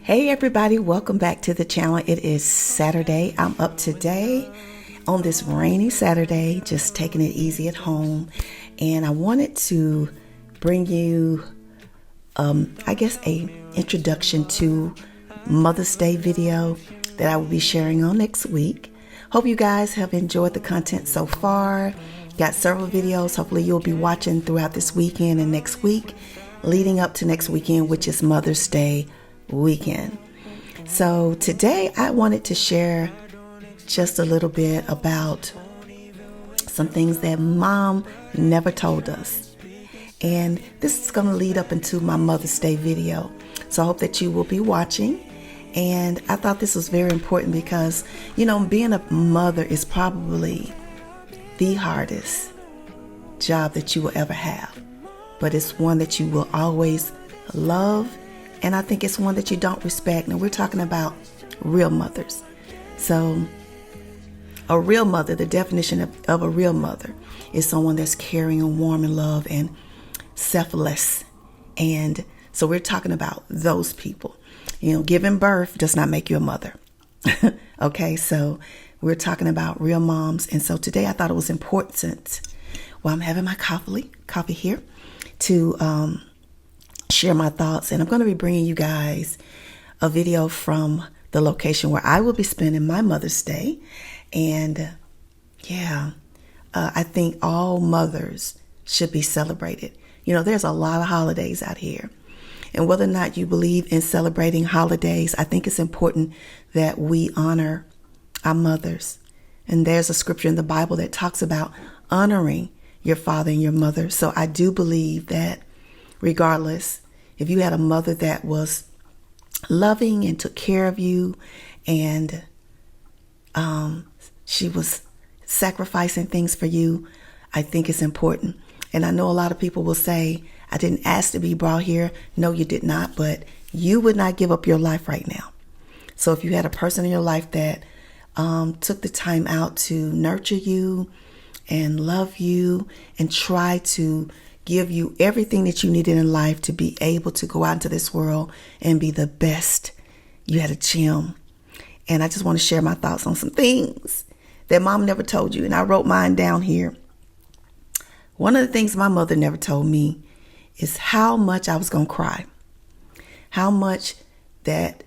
Hey everybody, welcome back to the channel. It is Saturday. I'm up today on this rainy Saturday, just taking it easy at home. And I wanted to bring you, I guess, a introduction to Mother's Day video that I will be sharing on next week. Hope you guys have enjoyed the content so far. Got several videos. Hopefully you'll be watching throughout this weekend and next week, leading up to next weekend, which is Mother's Day weekend. So today I wanted to share just a little bit about some things that Mom never told us. And this is going to lead up into my Mother's Day video. So I hope that you will be watching. And I thought this was very important because, being a mother is probably the hardest job that you will ever have. But it's one that you will always love. And I think it's one that you don't respect. Now we're talking about real mothers. So a real mother, the definition of a real mother is someone that's caring and warm and love and selfless. And so we're talking about those people. Giving birth does not make you a mother. Okay, so we're talking about real moms. And so today I thought it was important while I'm having my coffee here to share my thoughts. And I'm going to be bringing you guys a video from the location where I will be spending my Mother's Day. And I think all mothers should be celebrated. There's a lot of holidays out here. And whether or not you believe in celebrating holidays, I think it's important that we honor our mothers. And there's a scripture in the Bible that talks about honoring your father and your mother. So I do believe that regardless, if you had a mother that was loving and took care of you and she was sacrificing things for you, I think it's important. And I know a lot of people will say, I didn't ask to be brought here. No, you did not, but you would not give up your life right now. So if you had a person in your life that took the time out to nurture you and love you and try to give you everything that you needed in life to be able to go out into this world and be the best, you had a gem. And I just want to share my thoughts on some things that Mom never told you. And I wrote mine down here. One of the things my mother never told me is how much I was going to cry. How much that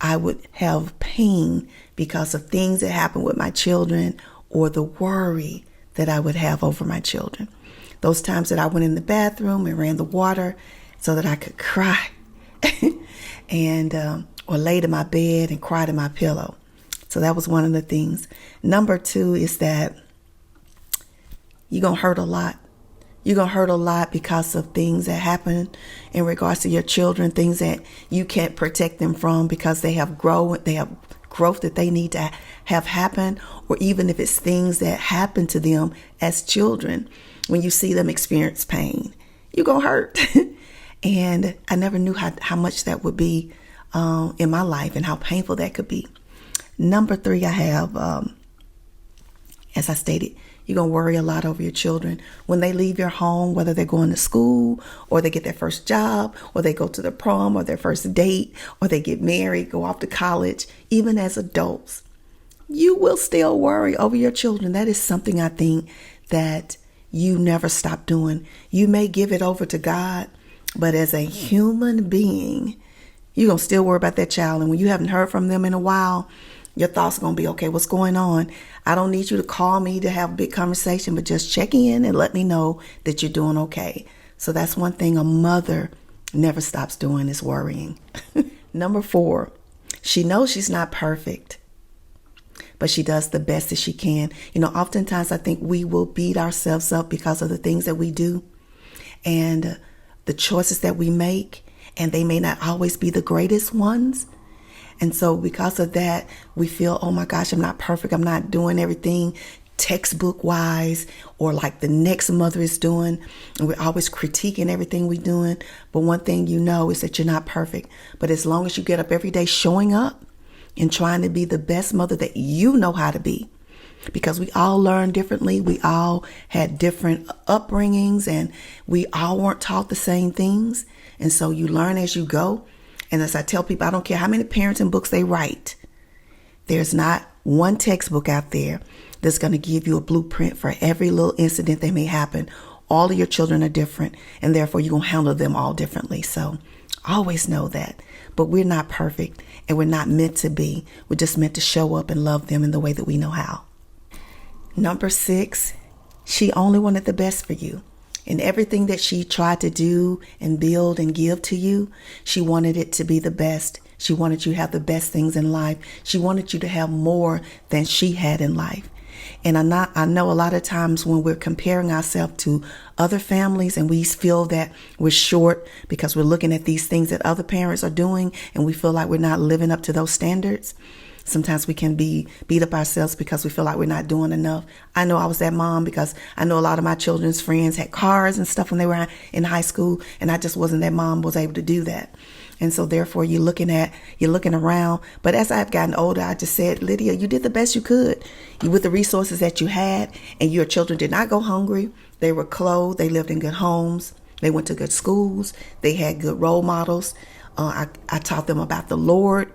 I would have pain because of things that happened with my children or the worry that I would have over my children. Those times that I went in the bathroom and ran the water so that I could cry and or laid in my bed and cried in my pillow. So that was one of the things. Number 2 is that you're going to hurt a lot. You're going to hurt a lot because of things that happen in regards to your children, things that you can't protect them from because they have growth that they need to have happen, or even if it's things that happen to them as children. When you see them experience pain, you're going to hurt. And I never knew how much that would be in my life and how painful that could be. Number 3, I have, as I stated, you're going to worry a lot over your children. When they leave your home, whether they're going to school or they get their first job or they go to the prom or their first date or they get married, go off to college, even as adults, you will still worry over your children. That is something I think that you never stop doing. You may give it over to God, but as a human being, you're going to still worry about that child. And when you haven't heard from them in a while, your thoughts are going to be, okay, what's going on? I don't need you to call me to have a big conversation, but just check in and let me know that you're doing okay. So that's one thing a mother never stops doing, is worrying. Number 4, she knows she's not perfect, but she does the best that she can. Oftentimes I think we will beat ourselves up because of the things that we do and the choices that we make, and they may not always be the greatest ones. And so because of that, we feel, oh my gosh, I'm not perfect. I'm not doing everything textbook wise or like the next mother is doing. And we're always critiquing everything we're doing. But one thing is that you're not perfect. But as long as you get up every day showing up and trying to be the best mother that you know how to be, because we all learn differently. We all had different upbringings and we all weren't taught the same things. And so you learn as you go. And as I tell people, I don't care how many parenting books they write, there's not one textbook out there that's going to give you a blueprint for every little incident that may happen. All of your children are different, and therefore you're going to handle them all differently. So always know that. But we're not perfect, and we're not meant to be. We're just meant to show up and love them in the way that we know how. Number 6, she only wanted the best for you. And everything that she tried to do and build and give to you, she wanted it to be the best. She wanted you to have the best things in life. She wanted you to have more than she had in life. And I know a lot of times when we're comparing ourselves to other families and we feel that we're short because we're looking at these things that other parents are doing and we feel like we're not living up to those standards. Sometimes we can beat up ourselves because we feel like we're not doing enough. I know I was that mom because I know a lot of my children's friends had cars and stuff when they were in high school, and I just wasn't that mom was able to do that. And so therefore you're looking around. But as I've gotten older, I just said, Lydia, you did the best you could with the resources that you had, and your children did not go hungry. They were clothed. They lived in good homes. They went to good schools. They had good role models. I taught them about the Lord.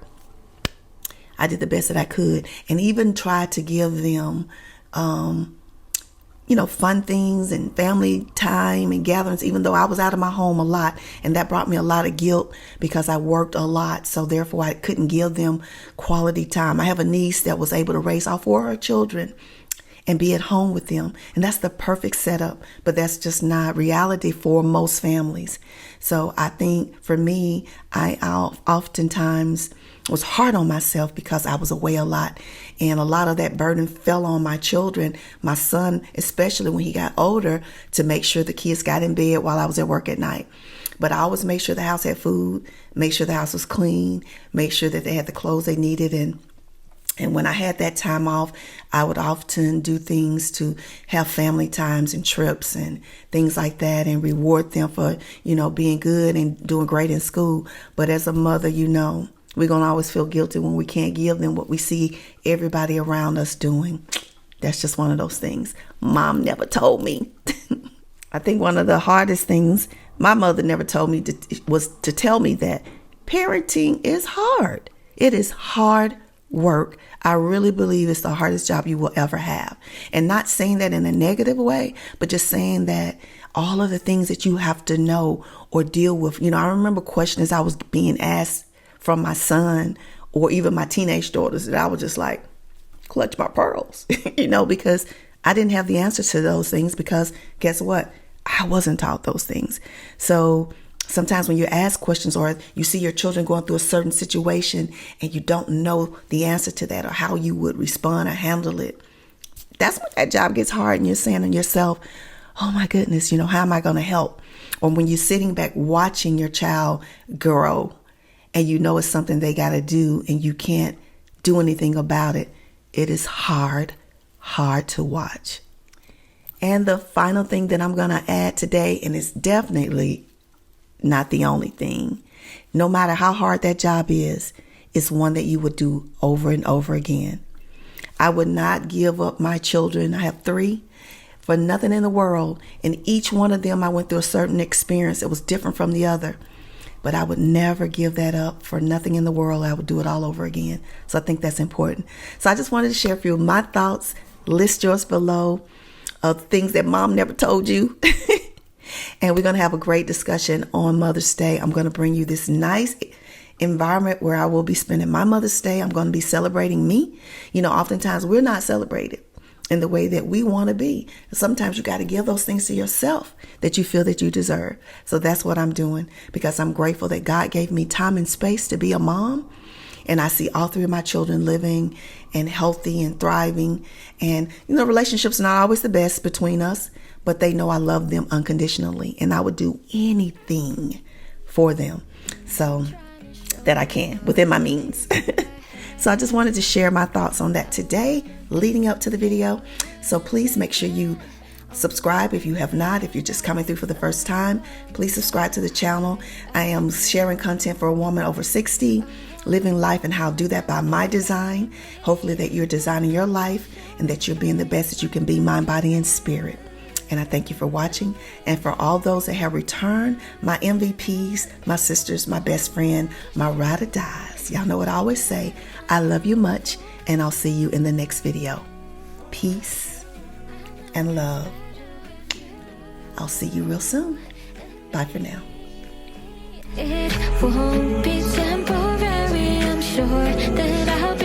I did the best that I could, and even tried to give them, fun things and family time and gatherings, even though I was out of my home a lot. And that brought me a lot of guilt because I worked a lot. So therefore I couldn't give them quality time. I have a niece that was able to raise all 4 of her children and be at home with them. And that's the perfect setup, but that's just not reality for most families. So I think for me, I oftentimes was hard on myself because I was away a lot, and a lot of that burden fell on my children, my son, especially when he got older, to make sure the kids got in bed while I was at work at night. But I always made sure the house had food, make sure the house was clean, make sure that they had the clothes they needed. And when I had that time off, I would often do things to have family times and trips and things like that, and reward them for, being good and doing great in school. But as a mother, we're going to always feel guilty when we can't give them what we see everybody around us doing. That's just one of those things. Mom never told me. I think one of the hardest things my mother never told me was to tell me that parenting is hard. It is hard work. I really believe it's the hardest job you will ever have. And not saying that in a negative way, but just saying that all of the things that you have to know or deal with. I remember questions I was being asked from my son or even my teenage daughters that I would just like clutch my pearls, because I didn't have the answers to those things, because guess what? I wasn't taught those things. So sometimes when you ask questions or you see your children going through a certain situation and you don't know the answer to that or how you would respond or handle it, that's when that job gets hard and you're saying to yourself, oh my goodness, how am I going to help? Or when you're sitting back watching your child grow, and it's something they got to do and you can't do anything about it, it is hard to watch. And the final thing that I'm going to add today, and it's definitely not the only thing, no matter how hard that job is, it's one that you would do over and over again. I would not give up my children. I have 3 for nothing in the world. And each one of them, I went through a certain experience. It was different from the other. But I would never give that up for nothing in the world. I would do it all over again. So I think that's important. So I just wanted to share a few of my thoughts. List yours below of things that mom never told you. And we're going to have a great discussion on Mother's Day. I'm going to bring you this nice environment where I will be spending my Mother's Day. I'm going to be celebrating me. Oftentimes we're not celebrated in the way that we want to be. Sometimes you got to give those things to yourself that you feel that you deserve. So that's what I'm doing, because I'm grateful that God gave me time and space to be a mom. And I see all 3 of my children living and healthy and thriving. And, relationships are not always the best between us, but they know I love them unconditionally. And I would do anything for them so that I can within my means. So I just wanted to share my thoughts on that today, leading up to the video. So please make sure you subscribe if you have not. If you're just coming through for the first time, please subscribe to the channel. I am sharing content for a woman over 60, living life and how to do that by my design. Hopefully that you're designing your life and that you're being the best that you can be, mind, body, and spirit. And I thank you for watching. And for all those that have returned, my MVPs, my sisters, my best friend, my ride or dies. Y'all know what I always say. I love you much, and I'll see you in the next video. Peace and love. I'll see you real soon. Bye for now. It won't be temporary, I'm sure that I'll